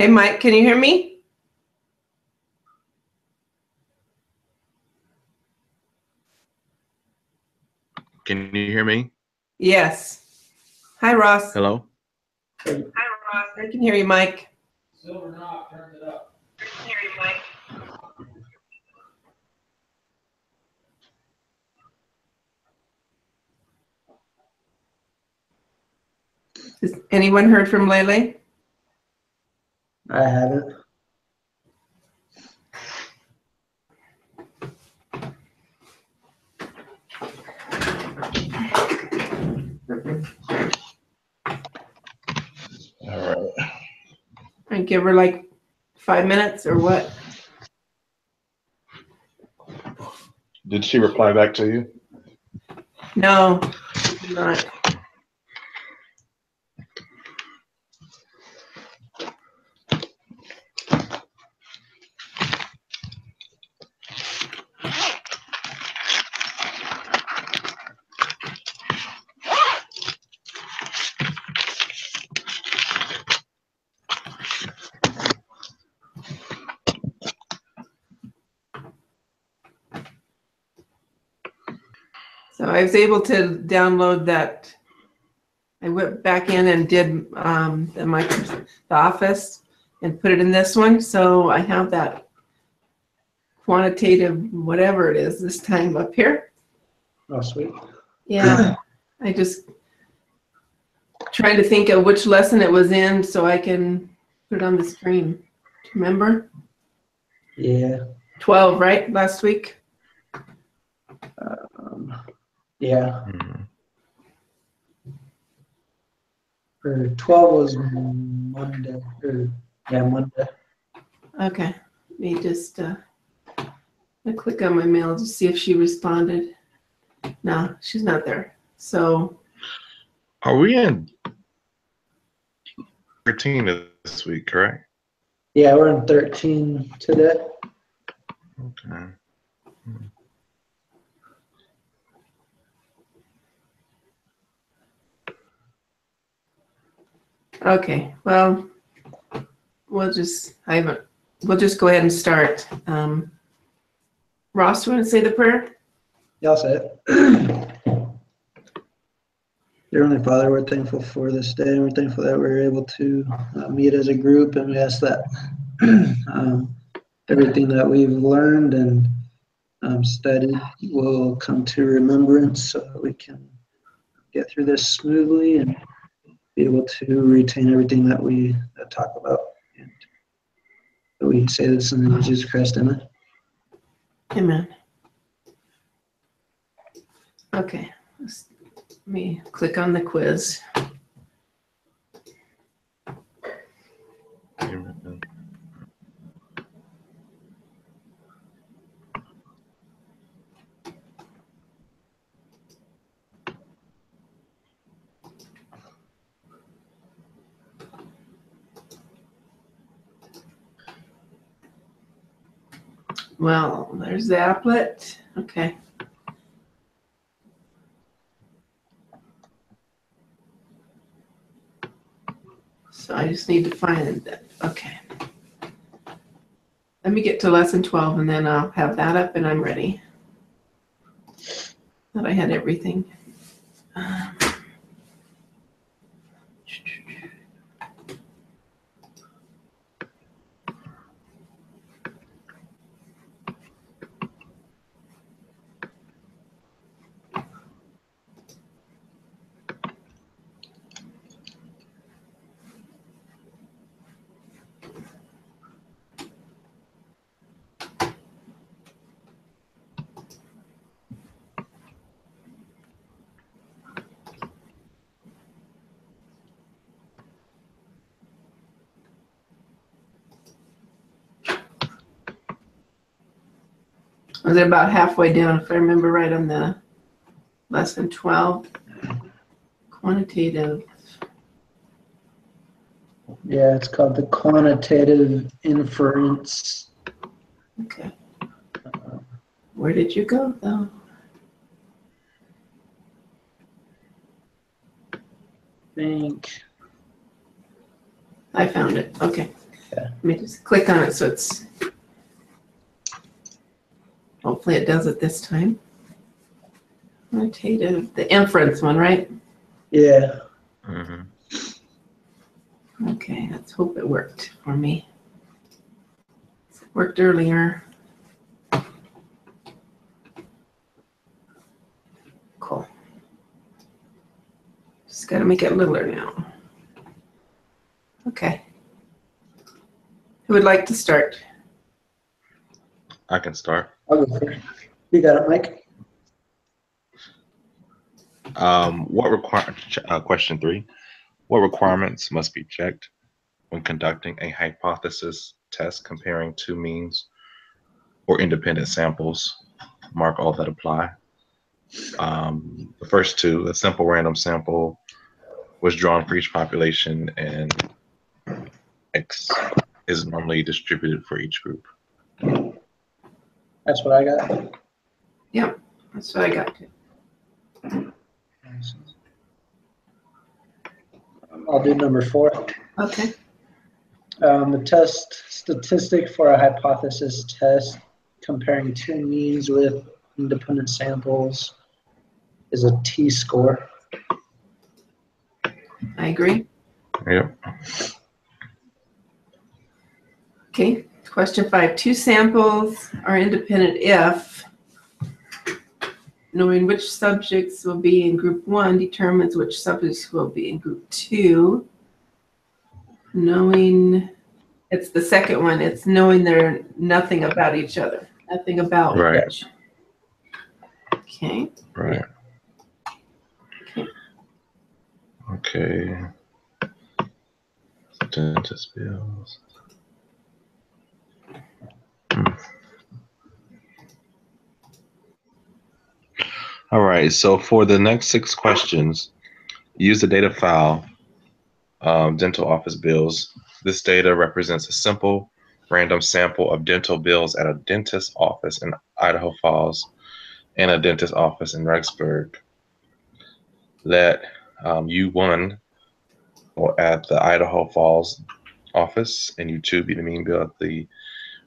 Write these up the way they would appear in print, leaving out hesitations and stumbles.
Hey, Mike, can you hear me? Can you hear me? Yes. Hi, Ross. Hello? Hi, Ross. I can hear you, Mike. Silver knob, turn it up. I can hear you, Mike. Has anyone heard from Lele? I haven't. All right. I give her like 5 minutes or what? Did she reply back to you? No, she's not. So I was able to download that. I went back in and did the Office and put it in this one. So I have that quantitative, whatever it is this time up here. Oh, sweet. Yeah, I just trying to think of which lesson it was in so I can put it on the screen. Do you remember? Yeah. 12, right? Last week? Yeah. Mm-hmm. Or 12 was Monday. Monday. Okay. Let me just I click on my mail to see if she responded. No, she's not there. So Are we in 13 this week, correct? Yeah, we're in 13 today. Okay. okay, well, we'll just go ahead and start. Ross, you want to say the prayer? Yeah, I'll say it. Dear Heavenly Father, we're thankful for this day, and we're thankful that we're able to meet as a group, and we ask that everything that we've learned and studied will come to remembrance so that we can get through this smoothly and be able to retain everything that we talk about. And we say this in the name of Jesus Christ, amen. Amen. Okay, let me click on the quiz. Amen. Well, there's the applet. Okay. So I just need to find that. Okay. Let me get to lesson 12 and then I'll have that up and I'm ready. Thought I had everything. I was about halfway down, if I remember right, on the lesson 12. Quantitative. Yeah, it's called the quantitative inference. Okay. Where did you go, though? I think. I found it. Okay. Let me just click on it so it's, hopefully it does it this time. Quantitative, the inference one, right? Yeah. Mm-hmm. Okay, let's hope it worked for me. It worked earlier. Cool. Just gotta make it littler now. Okay. Who would like to start? I can start. I'll go first. You got it, Mike? Question 3. What requirements must be checked when conducting a hypothesis test comparing two means or independent samples? Mark all that apply. The first two, a simple random sample was drawn for each population, and X is normally distributed for each group. That's what I got. Yep, that's what I got. I'll do number 4. Okay. The test statistic for a hypothesis test comparing two means with independent samples is a t-score. I agree. Yep. Okay, question 5. Two samples are independent if knowing which subjects will be in group 1 determines which subjects will be in group 2. Knowing, it's the second one, it's knowing they're nothing about each other. Nothing about Right. each. Okay. Right. Okay. Okay. Dentist bills. All right. So for the next 6 questions, use the data file, dental office bills. This data represents a simple random sample of dental bills at a dentist office in Idaho Falls and a dentist office in Rexburg. Let U1 or at the Idaho Falls office and U2 be the mean bill at the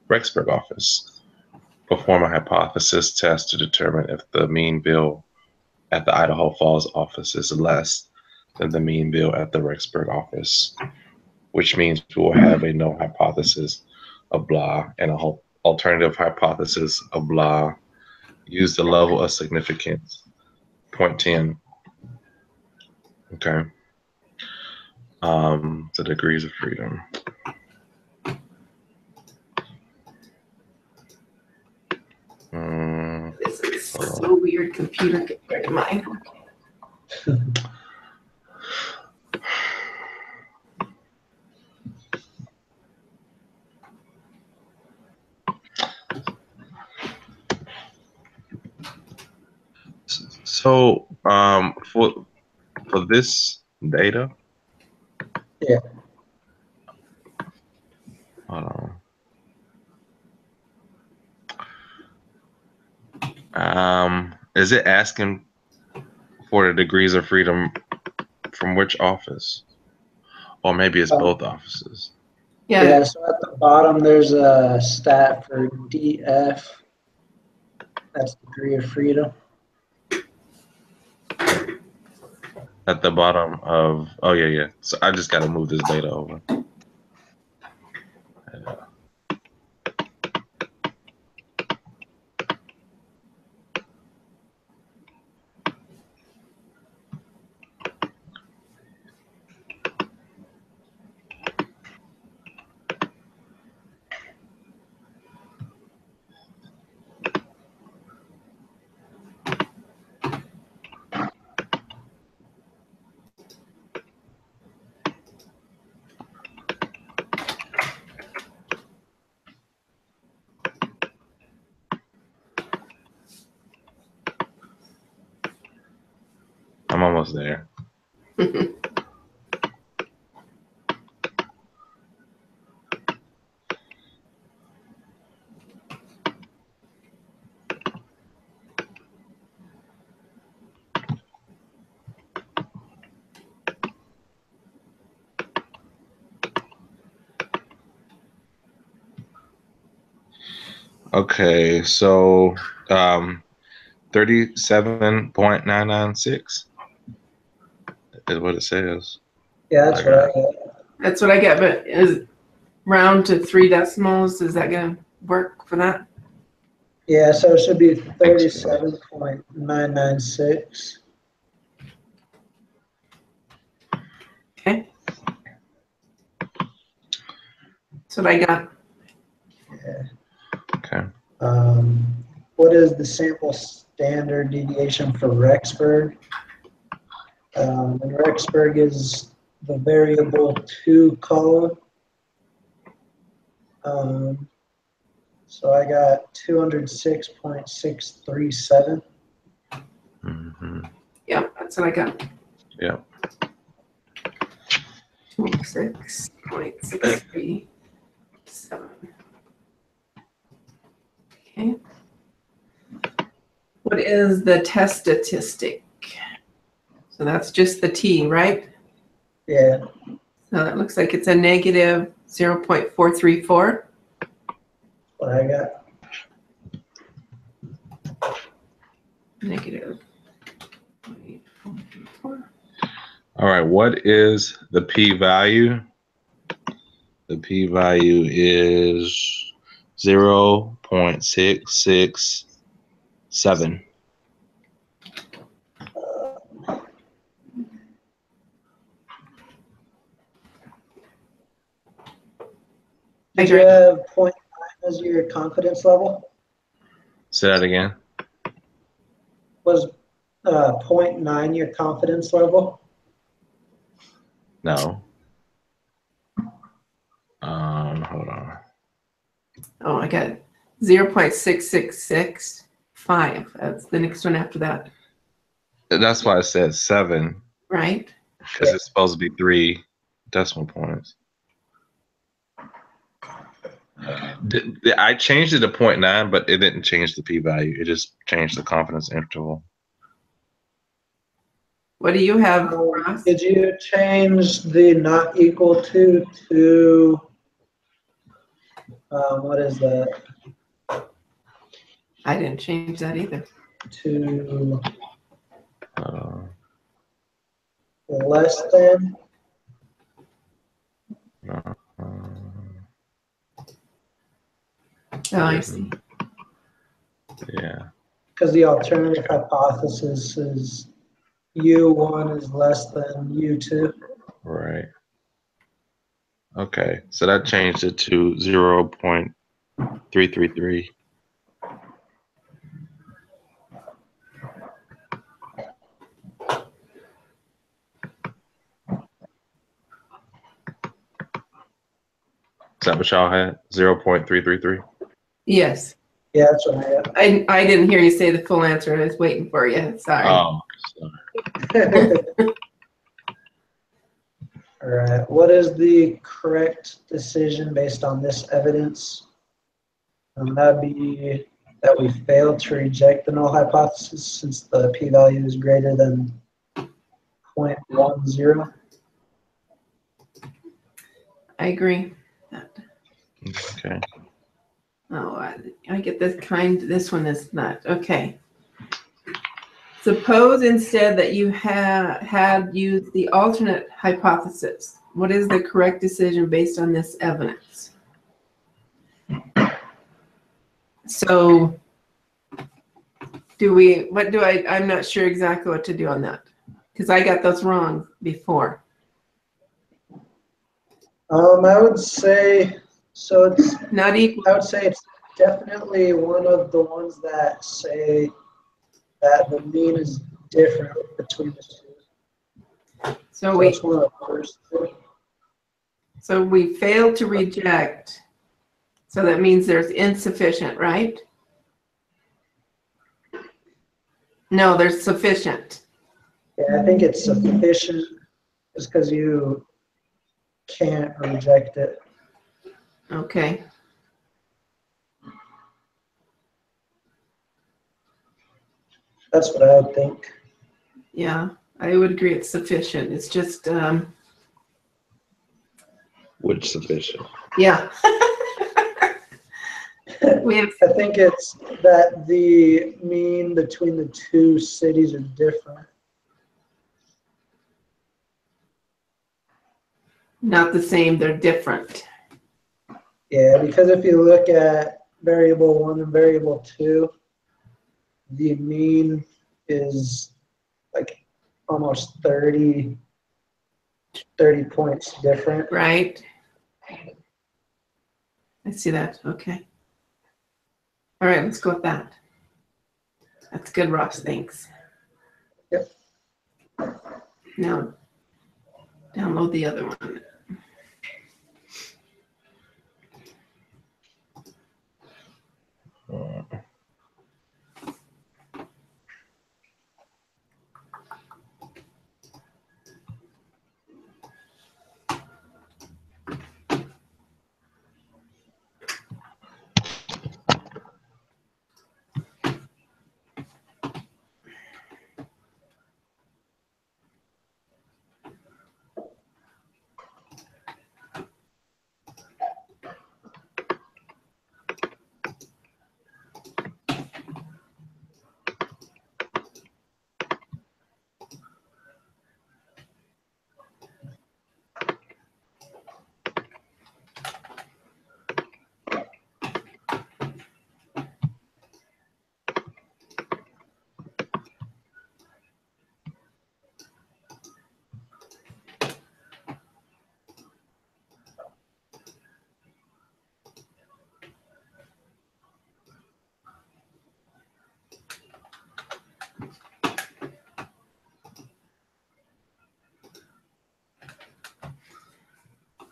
Rexburg office. Perform a hypothesis test to determine if the mean bill at the Idaho Falls office is less than the mean bill at the Rexburg office, which means we will have a null hypothesis of blah and a whole alternative hypothesis of blah. Use the level of significance 0.10. Okay. The degrees of freedom. This is so weird, computer compared to mine. So for this data, Yeah. hold on. Is it asking for the degrees of freedom from which office? Or maybe it's both offices. Yeah, so at the bottom there's a stat for DF. That's degree of freedom. At the bottom of, oh yeah. So I just got to move this data over. I'm almost there. Okay, so 37.996 is what it says. Yeah, that's what I got. That's what I get, but is round to 3 decimals, is that gonna work for that? Yeah, so it should be Thanks, man. 37.996. Okay. That's what I got. Yeah. Okay. What is the sample standard deviation for Rexburg? And Rexburg is the variable 2 column. So I got 206.637. Yep, that's what I got. Yeah. 26.637. Okay. What is the test statistic? So that's just the t, right? Yeah, So that looks like it's a negative 0.434. what I got. Negative 0.434. All right. What is the p-value? The p-value is 0.667. Did you have 0.9 as your confidence level? Say that again. Was 0.9 your confidence level? No. Hold on. Oh, I got 0.6665. That's the next one after that, That's why I said 7, right? because it's supposed to be 3 decimal points. I changed it to 0.9, but it didn't change the p-value. It just changed the confidence interval. What do you have, Ross? Did you change the not equal to what is that? I didn't change that either. To Uh, less than? no, Oh, I see. yeah. Because the alternative hypothesis is U1 is less than U2. Right. Okay. So that changed it to 0.333. Is that what y'all had? 0.333? Yes. Yeah, that's what I have. I didn't hear you say the full answer. I was waiting for you. Sorry. Oh, All right. What is the correct decision based on this evidence? That'd be that we failed to reject the null hypothesis since the p-value is greater than 0.10. I agree. okay. Oh, I get this one is not. Okay. Suppose instead that you had used the alternate hypothesis. What is the correct decision based on this evidence? So I'm not sure exactly what to do on that because I got those wrong before. I would say, so it's Not equal. I would say it's definitely one of the ones that say that the mean is different between the two. So it's one of the first two. So we failed to reject. So that means there's insufficient, right? No, there's sufficient. Yeah, I think it's sufficient just because you can't reject it. Okay. That's what I would think. Yeah, I would agree it's sufficient. It's just, Which sufficient? yeah. We have, I think it's that the mean between the two cities are different. not the same, they're different. Yeah, because if you look at variable 1 and variable 2, the mean is like almost 30 points different. Right? I see that. Okay. All right, let's go with that. That's good, Ross. Thanks. Yep. Now, download the other one.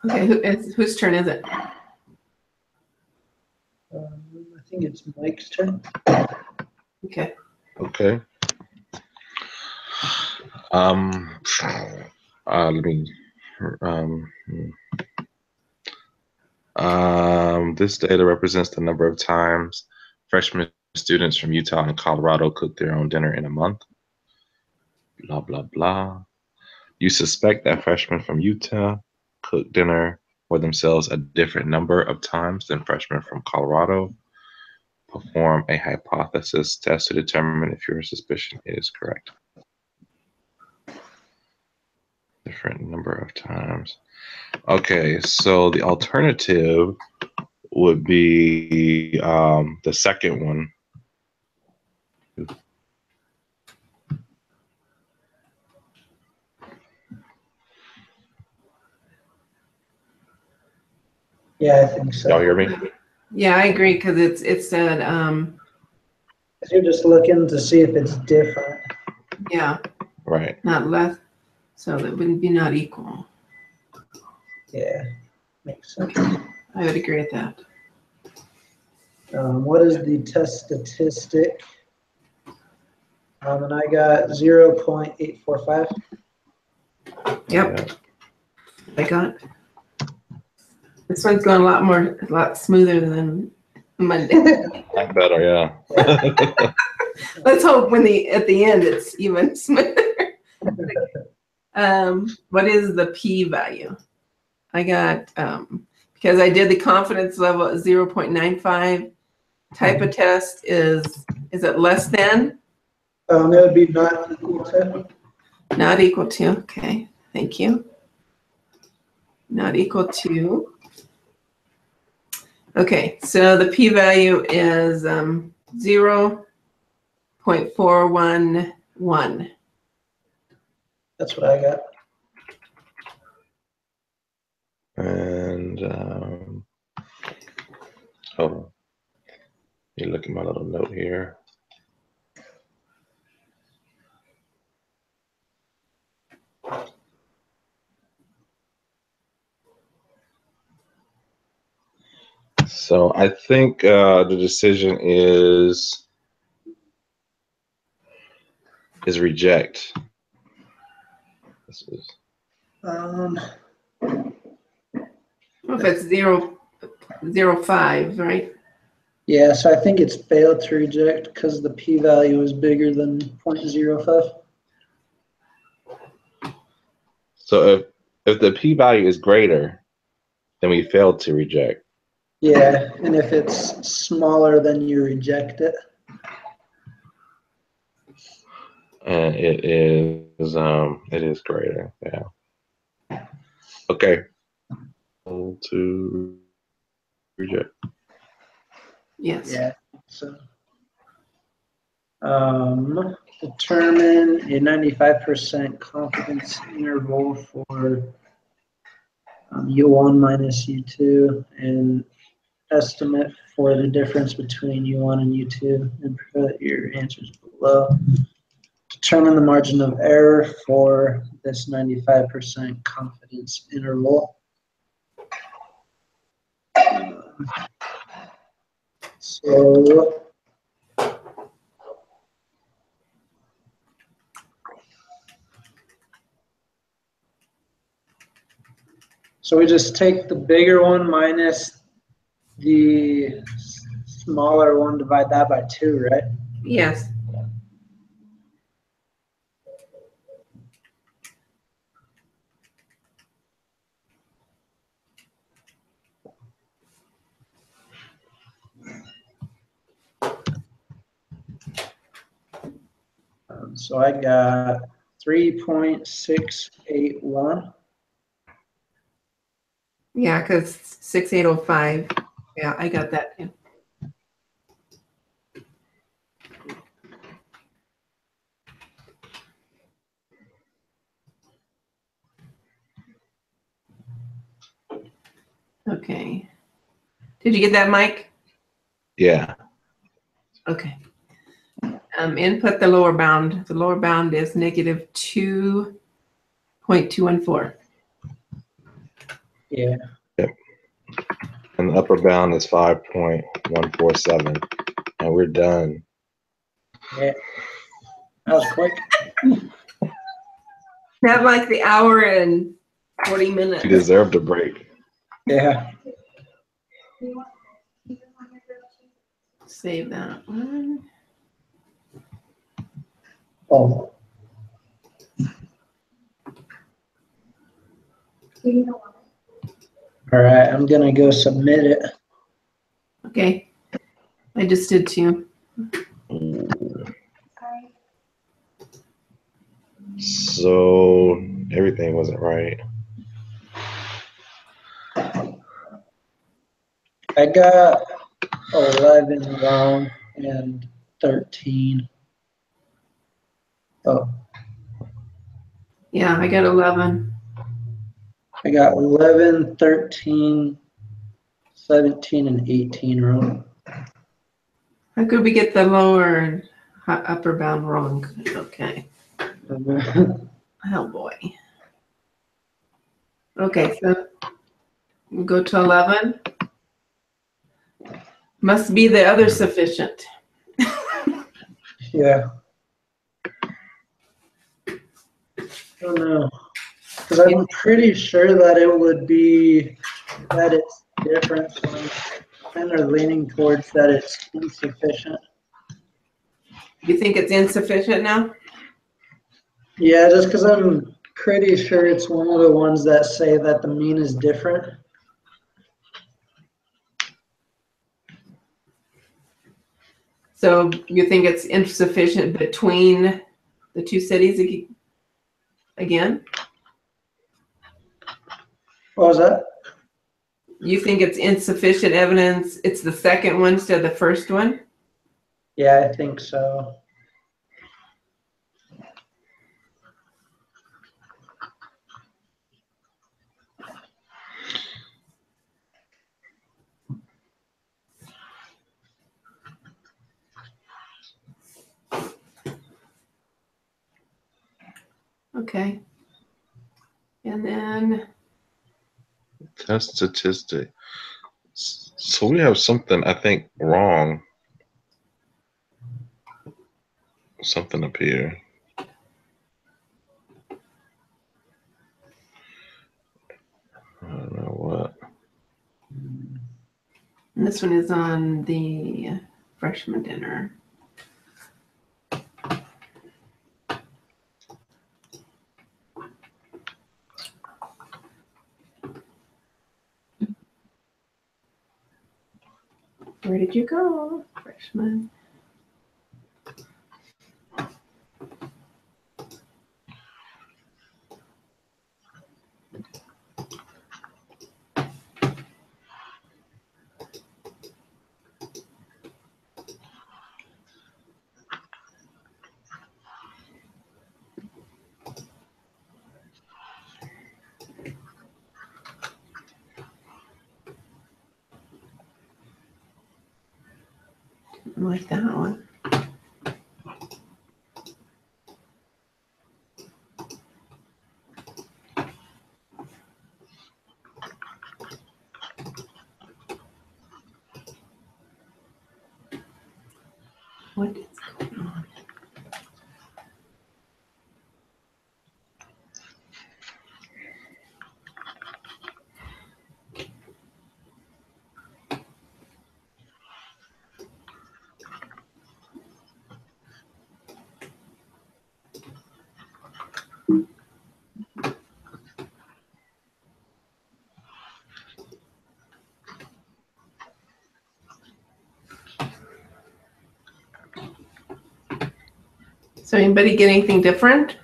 Okay, whose turn is it? I think it's Mike's turn. Okay. Okay. Let me. This data represents the number of times freshman students from Utah and Colorado cook their own dinner in a month. Blah blah blah. You suspect that freshmen from Utah cook dinner for themselves a different number of times than freshmen from Colorado. Perform a hypothesis test to determine if your suspicion is correct. Different number of times. Okay, so the alternative would be the second one. Yeah, I think so. Y'all hear me? Yeah, I agree because it said You're just looking to see if it's different. yeah, Right. not less, so that wouldn't be not equal. Yeah, makes sense. I would agree with that. What is the test statistic? And I got 0.845. Yep, Yeah. I got. This one's going a lot smoother than Monday. Like better, yeah. Let's hope at the end it's even smoother. What is the p-value? I got because I did the confidence level at 0.95. Type of test is it less than? It would be not equal to. Not equal to. Okay, thank you. Not equal to. Okay, so the p-value is 0.411. That's what I got. And hold on. You look at my little note here. So I think the decision is reject. This is If it's 0.05, right? Yeah, so I think it's failed to reject because the p-value is bigger than 0.05. So if the p-value is greater, then we failed to reject. Yeah, and if it's smaller, then you reject it. And it is greater. Yeah. Okay. To reject. Yes. Yeah. So, determine a 95% confidence interval for U1 minus U2 and estimate for the difference between U1 and U2 and put your answers below. Determine the margin of error for this 95% confidence interval. So we just take the bigger one minus the smaller one, divide that by 2, right? Yes. So I got 3.681. Yeah, because 6805. Yeah, I got that. Yeah. Okay. Did you get that, Mike? Yeah. Okay. Input the lower bound. The lower bound is negative 2.214. Yeah. Yep. And the upper bound is 5.147. And we're done. Yeah. That was quick. Not like the hour and 40 minutes. You deserved a break. Yeah. Save that one. Oh. All right, I'm gonna go submit it. Okay. I just did too. So everything wasn't right. I got 11 wrong and 13. Oh, Yeah, I got 11. I got 11, 13, 17, and 18 wrong. How could we get the lower and upper bound wrong? Okay. Oh boy. Okay, so we'll go to 11. Must be the other sufficient. Yeah. I don't know. Because I'm pretty sure that it would be that it's different. So I'm kind of leaning towards that it's insufficient. You think it's insufficient now? Yeah, just because I'm pretty sure it's one of the ones that say that the mean is different. So you think it's insufficient between the two cities again? What was that? You think it's insufficient evidence? It's the second one instead of the first one? Yeah, I think so. Okay. And then Test statistic. So we have something, I think, wrong. Something up here. I don't know what. and this one is on the freshman dinner. Where did you go, freshman? I like that one. What is going on? So anybody get anything different?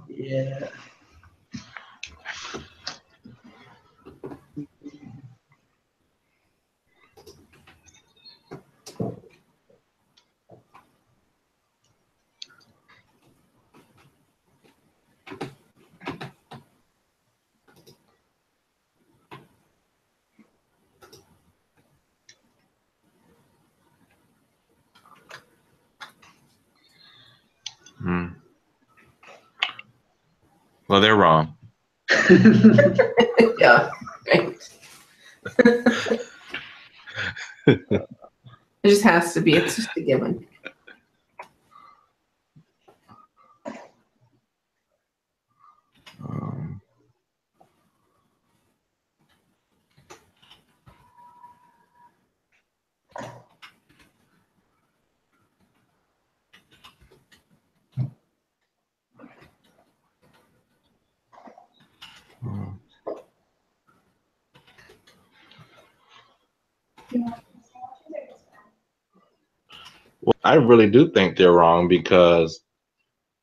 Yeah. Hmm. Well, they're wrong. Yeah, right. It just has to be. It's just a given. Um, Well, I really do think they're wrong because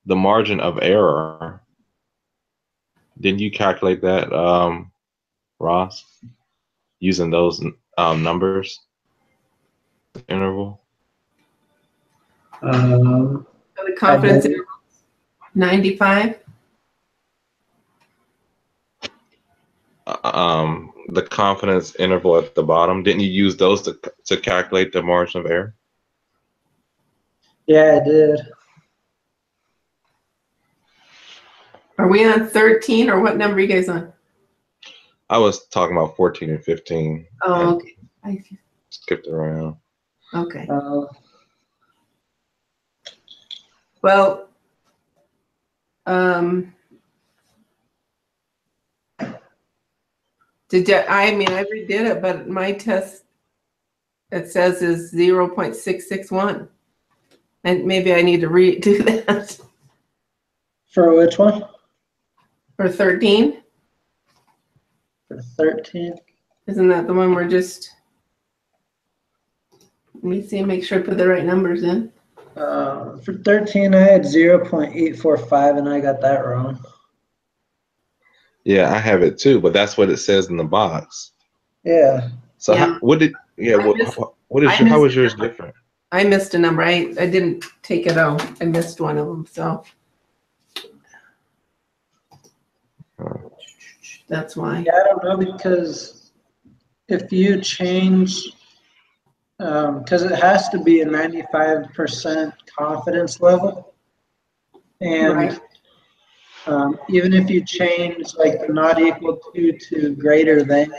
the margin of error, didn't you calculate that, Ross, using those numbers interval? Um, So the confidence I did. interval, 95. The confidence interval at the bottom, didn't you use those to calculate the margin of error? Yeah, I did. Are we on 13 or what number are you guys on? I was talking about 14 and 15. Oh, okay. I Skipped around. Okay. Well, I mean, I redid it, but my test, it says is 0.661. And maybe I need to redo that. For which one? For 13? For 13? Isn't that the one we're just, let me see, make sure I put the right numbers in. For 13, I had 0.845 and I got that wrong. Yeah, I have it too, but that's what it says in the box. Yeah. So Yeah. how was yours different? I missed a number. I didn't take it out. I missed one of them, so. That's why. Yeah, I don't know, because if you change, because it has to be a 95% confidence level. And Right. even if you change like the not equal to greater than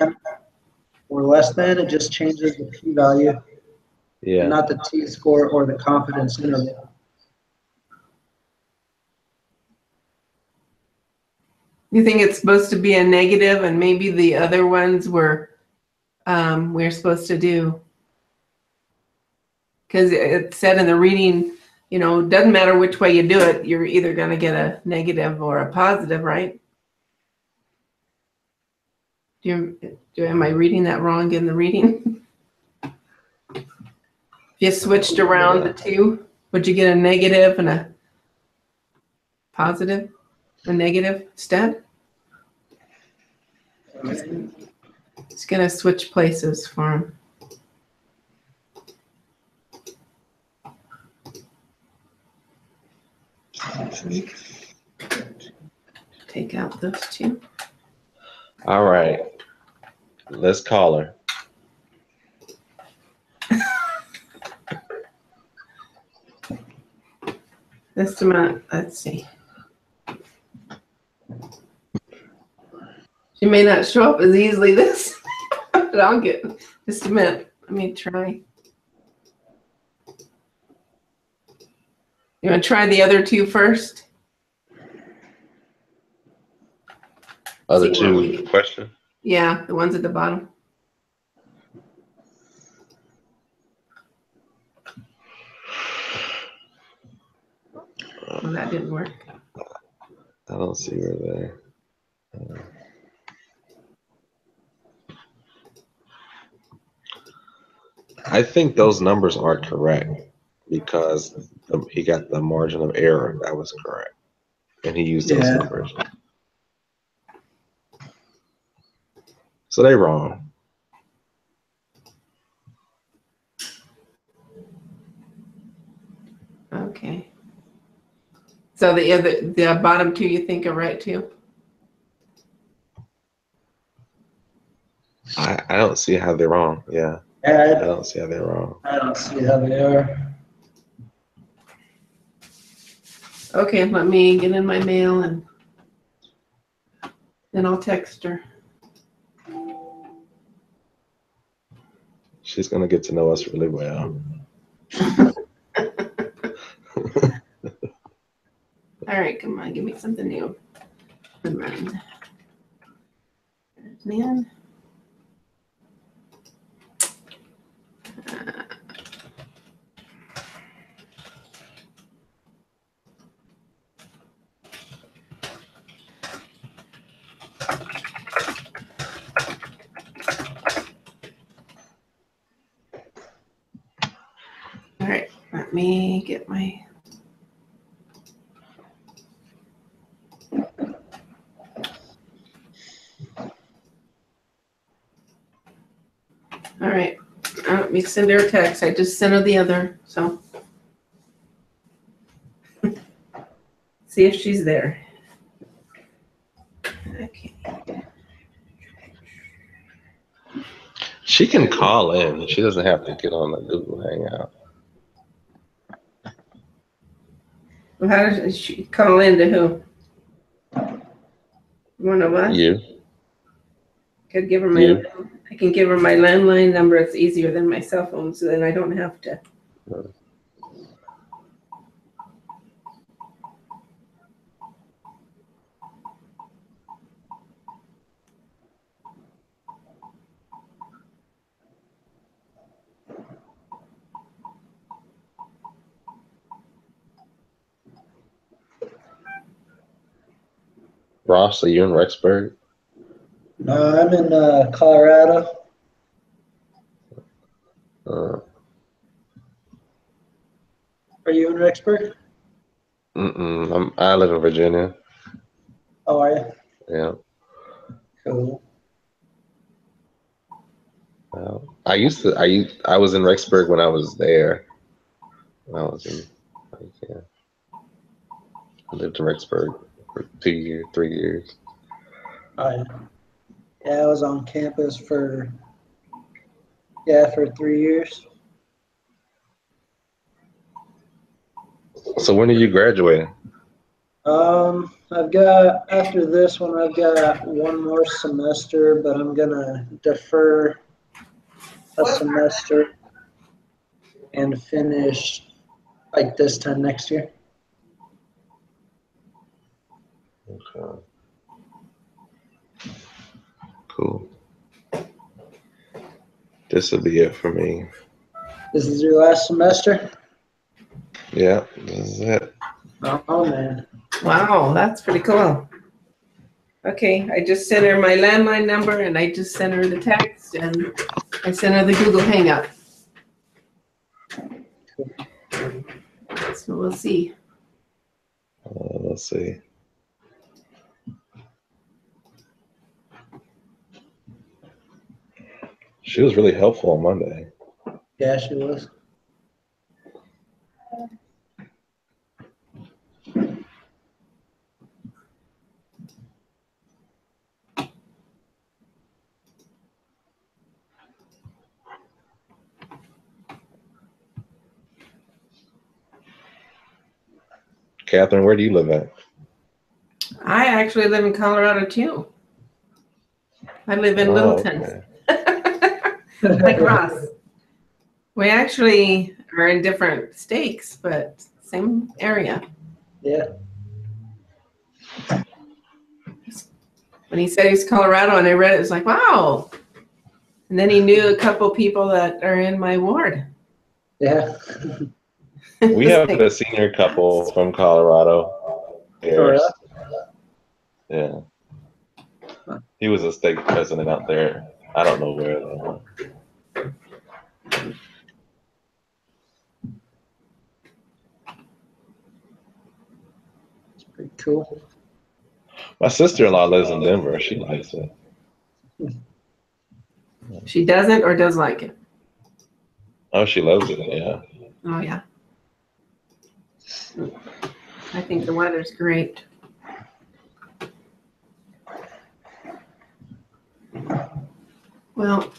or less than, it just changes the p-value, Yeah. not the t-score or the confidence interval. You think it's supposed to be a negative and maybe the other ones we're supposed to do? Because it said in the reading, it doesn't matter which way you do it, you're either going to get a negative or a positive, right? Am I reading that wrong in the reading? If you switched around the two, would you get a negative and a positive? A negative instead? It's gonna switch places for him. Take out those two. All right. Let's call her. This amount, let's see. She may not show up as easily this, but I'll get, just a minute. Let me try. You want to try the other two first? Other See what two question. Yeah, the ones at the bottom. Well, that didn't work. I don't see her there. I think those numbers aren't correct because he got the margin of error that was correct, and he used those numbers. So they're wrong. Okay. So the bottom two you think are right too? I don't see how they're wrong. Yeah. I don't see how they're wrong. I don't see how they are. Okay, let me get in my mail and then I'll text her. She's gonna get to know us really well. All right, come on, give me something new. Man. All right, let me get my. All right, let me send her a text. I just sent her the other, so. See if she's there. Okay. She can call in. She doesn't have to get on the Google Hangout. Well, how does she call in to who? One of us? You. Could give her my. I can give her my landline number. It's easier than my cell phone, so then I don't have to. Ross, are you in Rexburg? No, I'm in Colorado. Are you in Rexburg? I live in Virginia. Oh, are you? Yeah. Cool. I was in Rexburg when I was there. When I was in, I lived in Rexburg for 3 years. Oh, yeah. Yeah, I was on campus for 3 years. So when are you graduating? I've got, after this one, I've got one more semester, but I'm gonna defer a semester and finish like this time next year. Okay. Cool. This will be it for me. This is your last semester? Yeah, this is it. Oh, man. Wow, that's pretty cool. Okay, I just sent her my landline number and I just sent her the text and I sent her the Google Hangout. So we'll see. Let's see. She was really helpful on Monday. Yeah, she was. Catherine, where do you live at? I actually live in Colorado too. I live in Oh, Littleton. okay. Like Ross. We actually are in different states, but same area. Yeah. When he said he's Colorado and I read it, it's like, wow. And then he knew a couple people that are in my ward. Yeah. We have a senior couple from Colorado. Harris. Yeah. He was a state president out there. I don't know where though. It's pretty cool. My sister-in-law lives in Denver. She likes it. She doesn't or does like it? Oh, she loves it. Yeah. Oh, yeah. I think the weather's great. Well,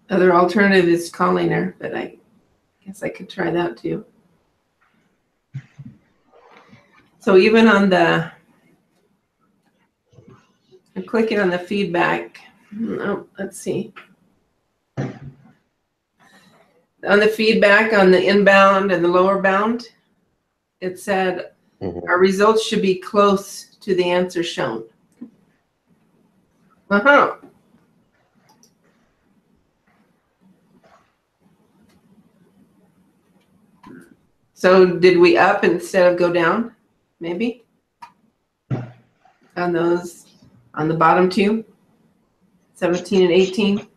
other alternative is calling her, but I guess I could try that too. So even on the, I'm clicking on the feedback. Oh, let's see. On the feedback on the inbound and the lower bound, it said our results should be close to the answer shown. Uh-huh. So did we up instead of go down? Maybe? On those, on the bottom two? 17 and 18?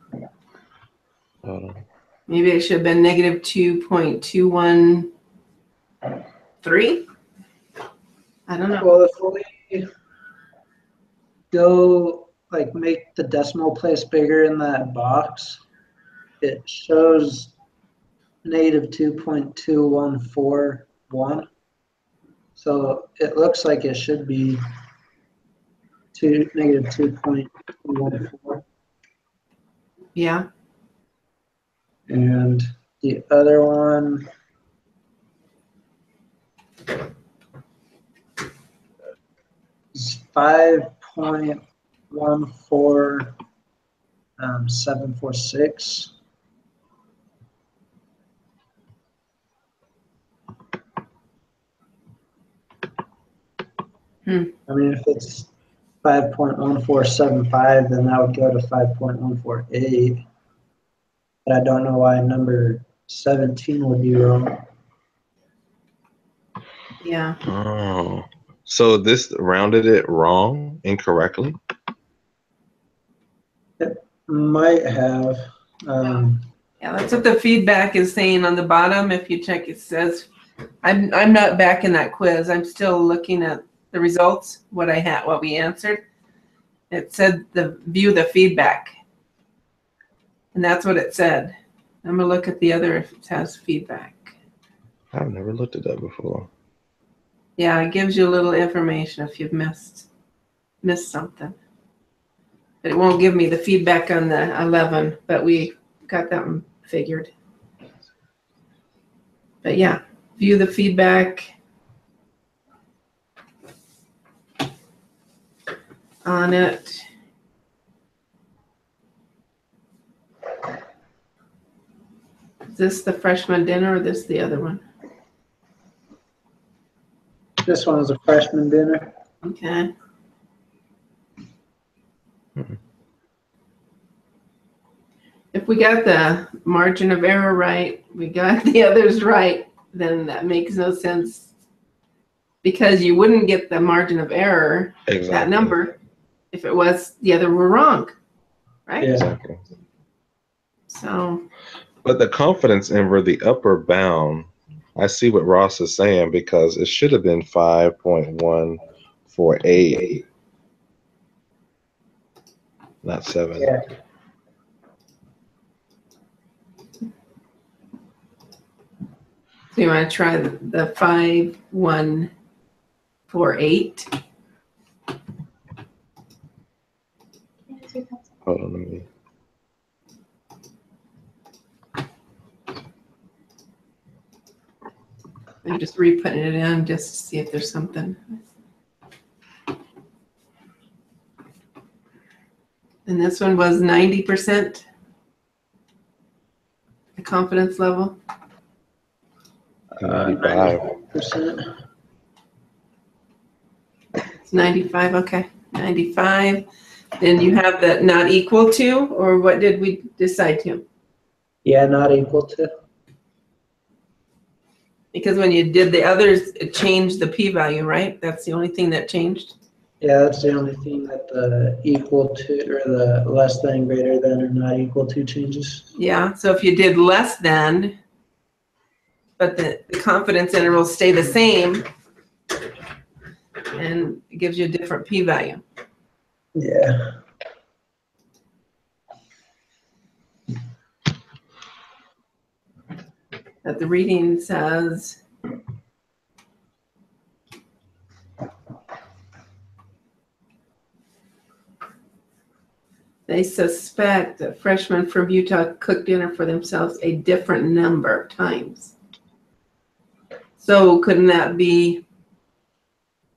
Maybe it should have been negative 2.213? I don't know. Well, if we go, like, make the decimal place bigger in that box, it shows negative 2.2141. So it looks like it should be negative 2.14. Yeah. And the other one is 5.14746. I mean, if it's 5.1475, then that would go to 5.148. But I don't know why number 17 would be wrong. Yeah. Oh, so this rounded it wrong, incorrectly? It might have. Yeah, that's what the feedback is saying on the bottom. If you check, it says, I'm not back in that quiz. I'm still looking at the results, what I had, what we answered. It said view the feedback. And that's what it said. I'm gonna look at the other if it has feedback. I've never looked at that before. Yeah, it gives you a little information if you've missed something. But it won't give me the feedback on the 11, but we got that one figured. But yeah, view the feedback on it. Is this the freshman dinner or this the other one? This one is a freshman dinner. Okay. If we got the margin of error right, we got the others right, then that makes no sense because you wouldn't get the margin of error, Exactly. that number, if it was the other were wrong, right? Yeah. Exactly. So, But the confidence interval, the upper bound, I see what Ross is saying because it should have been 5.148, not 7. Yeah. so you want to try the 5148? Hold on, let me. I'm just re-putting it in just to see if there's something. And this one was 90%, the confidence level. 95. 90%. It's 95, okay, 95. Then you have that not equal to, or what did we decide to? Yeah, not equal to. Because when you did the others, it changed the p-value, right? That's the only thing that changed? Yeah, that's the only thing that the equal to or the less than, greater than, or not equal to changes. Yeah, so if you did less than, but the confidence intervals stay the same, and it gives you a different p-value. Yeah. But the reading says they suspect that freshmen from Utah cooked dinner for themselves a different number of times. So couldn't that be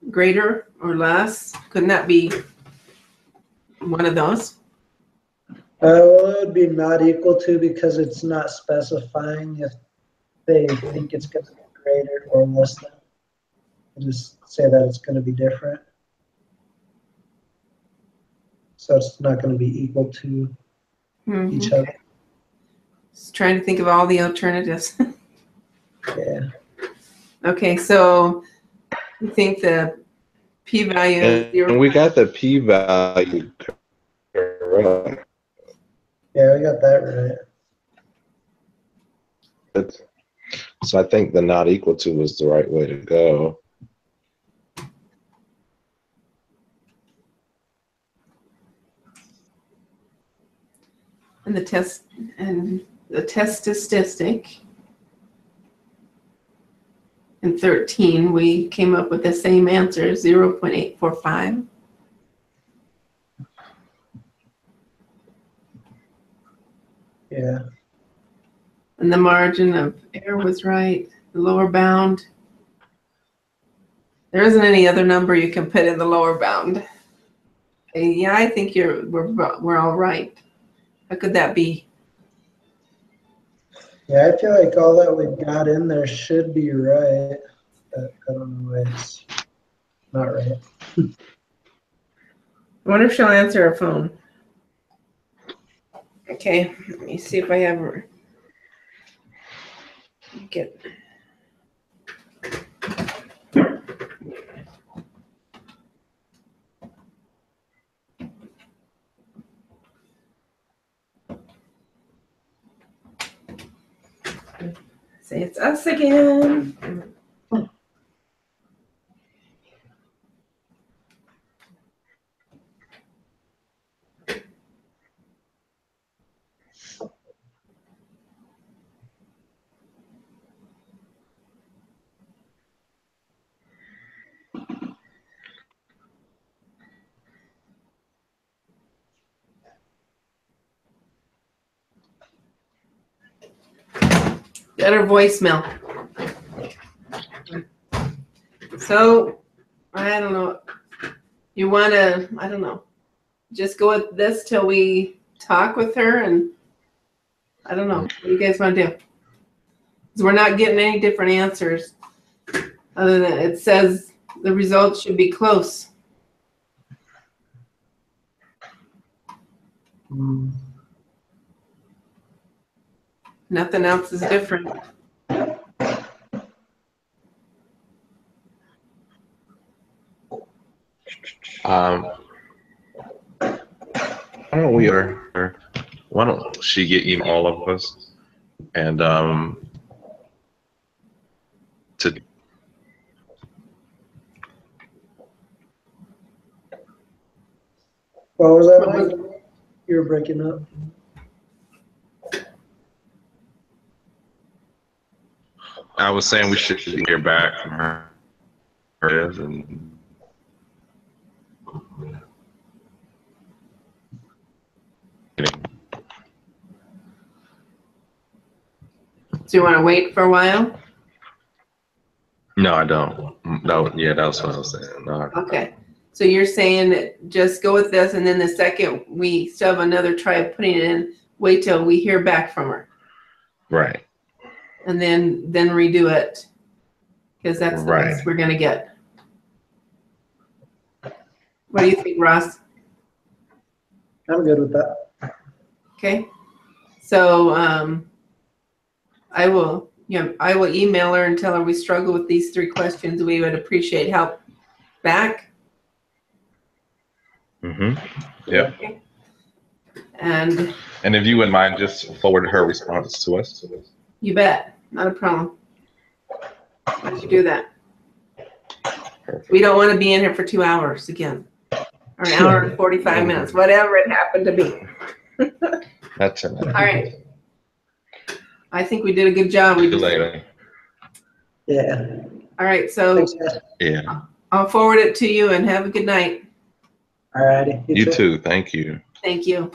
greater or less? Couldn't that be one of those? Well, it would be not equal to because it's not specifying if they think it's going to be greater or less than. They just say that it's going to be different. So it's not going to be equal to each other. Just trying to think of all the alternatives. Yeah. Okay, so you think the p-value is And we got the p-value correct. Yeah, we got that right. So I think the not equal to was the right way to go. and the test statistic in 13, we came up with the same answer, 0.845. Yeah. And the margin of error was right, the lower bound. There isn't any other number you can put in the lower bound. Yeah, I think we're all right. How could that be? Yeah, I feel like all that we've got in there should be right. But I don't know why it's not right. I wonder if she'll answer her phone. Okay, let me see if I have her. Get. Say it's us again. Got her voicemail. So, I don't know. You want to, I don't know, just go with this till we talk with her, and I don't know. What do you guys want to do? Because we're not getting any different answers other than it says the results should be close. Nothing else is different. Why don't we or why don't she get email all of us and to What was that, Mike? You were breaking up. I was saying we should hear back from her and Do you want to wait for a while? no, I don't. No, yeah, that's what I was saying. No, Okay. So you're saying that just go with this, and then the second we still have another try of putting it in, wait till we hear back from her, right. and then redo it, because that's the Right. best we're gonna get. What do you think, Ross? I'm good with that. Okay. So I will email her and tell her we struggle with these 3 questions. We would appreciate help back. Yep. And And if you wouldn't mind, just forward her response to us. you bet, not a problem. Why don't you do that? We don't want to be in here for 2 hours again, or an hour and 45 minutes, whatever it happened to be. That's it. All right. I think we did a good job. See you later. Yeah. All right, so Thanks, guys. Yeah. I'll forward it to you and have a good night. All righty. You too. Thank you. Thank you.